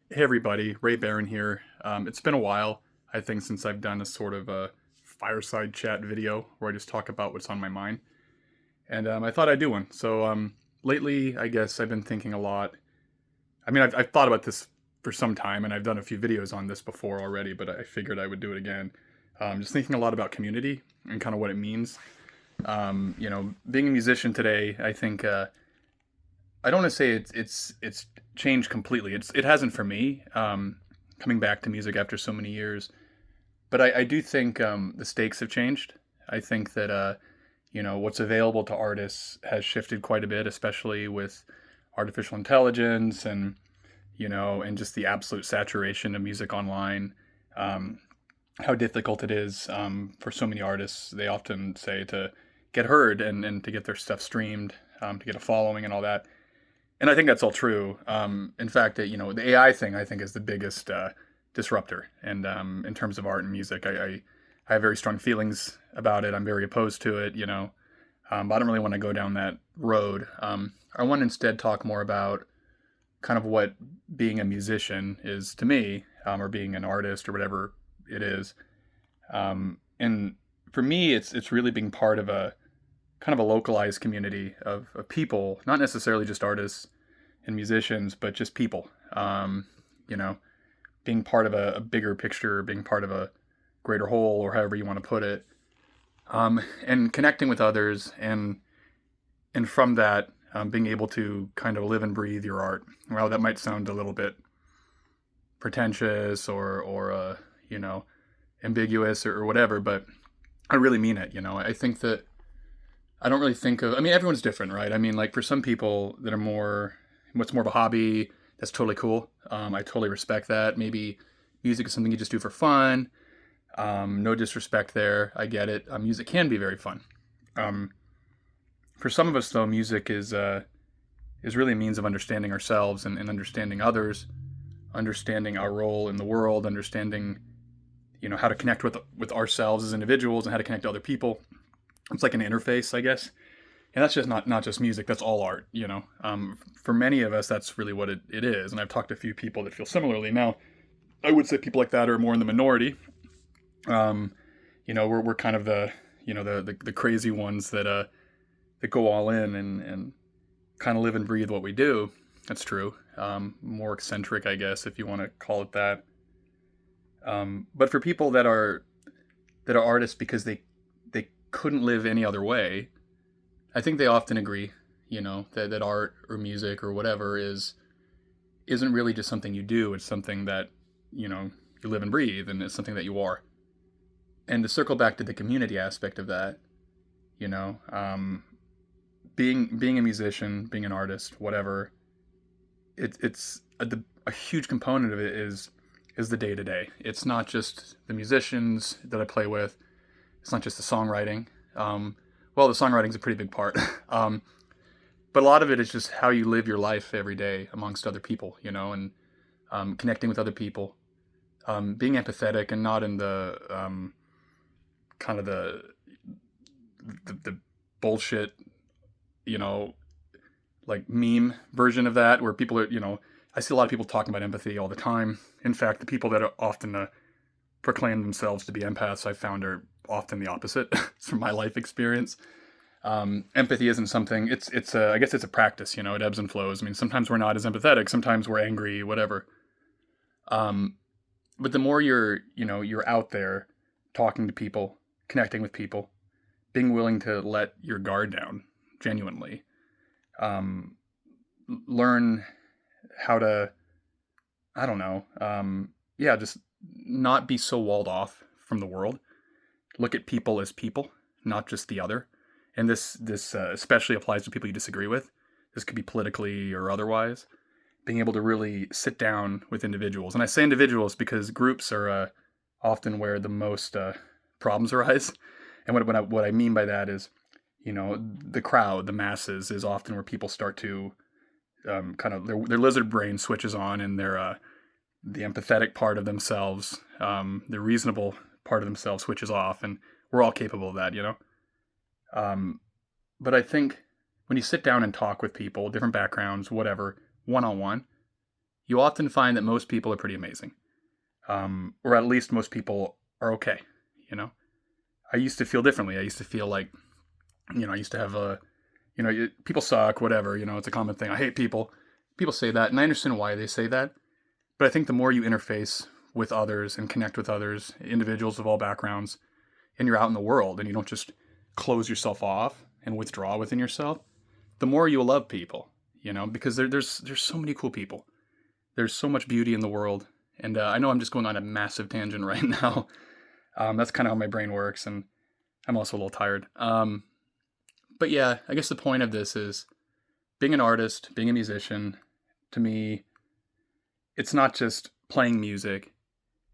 Hey everybody, Ray Barron here. It's been a while, I think, since I've done a sort of a fireside chat video where I just talk about what's on my mind. And I thought I'd do one. Lately, I guess I've been thinking a lot. I've thought about this for some time, and I've done a few videos on this before already, but I figured I would do it again. Just thinking a lot about community and kind of what it means. Being a musician today, I think I don't want to say it's changed completely. It hasn't for me. Coming back to music after so many years, but I do think the stakes have changed. I think that what's available to artists has shifted quite a bit, especially with artificial intelligence and just the absolute saturation of music online. Um, how difficult it is for so many artists. They often say to get heard and to get their stuff streamed, to get a following and all that. And I think that's all true. In fact, the AI thing I think is the biggest disruptor. And in terms of art and music, I have very strong feelings about it. I'm very opposed to it. But I don't really want to go down that road. I want to instead talk more about kind of what being a musician is to me, or being an artist or whatever it is. And for me, it's really being part of a kind of a localized community of people, not necessarily just artists and musicians, but just people. You know, being part of a bigger picture, being part of a greater whole, or however you want to put it, and connecting with others, and from that, being able to kind of live and breathe your art. Well, that might sound a little bit pretentious or you know ambiguous or whatever, but I really mean it. I think that I don't really think of. I mean, everyone's different, right? I mean, like for some people that are what's more of a hobby, that's totally cool. I totally respect that. Maybe music is something you just do for fun. No disrespect there. I get it. Music can be very fun. Um, for some of us, though, music is really a means of understanding ourselves and understanding others, understanding our role in the world, understanding how to connect with ourselves as individuals and how to connect to other people. It's like an interface, I guess. And that's just not just music. That's all art. For many of us, that's really what it is. And I've talked to a few people that feel similarly. Now, I would say people like that are more in the minority. Um, we're kind of the crazy ones that go all in and kind of live and breathe what we do. That's true. More eccentric, I guess, if you want to call it that. But for people that are artists because they couldn't live any other way, I think they often agree, that art or music or whatever isn't really just something you do. It's something that you live and breathe, and it's something that you are. And to circle back to the community aspect of that, you know, um, being a musician, being an artist, whatever, it's a huge component of it is the day to day. It's not just the musicians that I play with. It's not just the songwriting. Well, the songwriting is a pretty big part. um, but a lot of it is just how you live your life every day amongst other people, and connecting with other people, being empathetic and not in the kind of the bullshit, you know, like meme version of that, where people are, I see a lot of people talking about empathy all the time. In fact, the people that are often proclaim themselves to be empaths, I've found are often the opposite from my life experience. Empathy isn't something. I guess it's a practice. It ebbs and flows. I mean, sometimes we're not as empathetic. Sometimes we're angry. Whatever. Um, but the more you're out there talking to people, connecting with people, being willing to let your guard down, genuinely, um, learn how to, I don't know, yeah, just not be so walled off from the world. Look at people as people, not just the other. And this especially applies to people you disagree with. This could be politically or otherwise. Being able to really sit down with individuals, and I say individuals because groups are often where the most problems arise. And what I mean by that is, the crowd, the masses, is often where people start to kind of their lizard brain switches on, and the empathetic part of themselves, the reasonable part of themselves switches off, and we're all capable of that. Um, but I think when you sit down and talk with people, different backgrounds, whatever, one on one, you often find that most people are pretty amazing. Or at least most people are okay, you know? I used to feel differently. I used to feel like, I used to have people suck, whatever, it's a common thing. I hate people. People say that, and I understand why they say that. But I think the more you interface with others and connect with others, individuals of all backgrounds, and you're out in the world and you don't just close yourself off and withdraw within yourself, the more you'll love people, because there's so many cool people. There's so much beauty in the world. And I know I'm just going on a massive tangent right now. That's kind of how my brain works, and I'm also a little tired. But yeah, I guess the point of this is being an artist, being a musician, to me, it's not just playing music,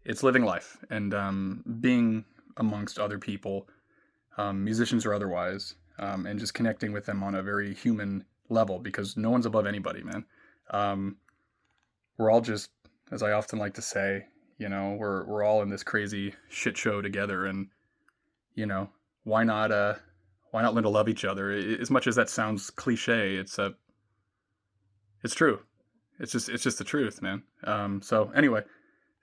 it's living life and being amongst other people, musicians or otherwise, and just connecting with them on a very human level, because no one's above anybody, man. We're all just, as I often like to say, we're all in this crazy shit show together, and why not learn to love each other? As much as that sounds cliche, it's true. It's just the truth, man. So anyway,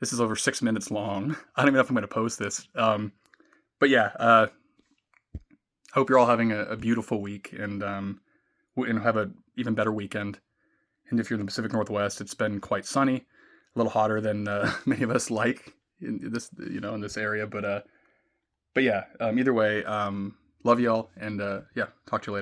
this is over 6 minutes long. I don't even know if I'm going to post this. But yeah, I hope you're all having a beautiful week, and have a even better weekend. And if you're in the Pacific Northwest, it's been quite sunny, a little hotter than many of us like in this area. But yeah, either way, love y'all, and yeah, talk to you later.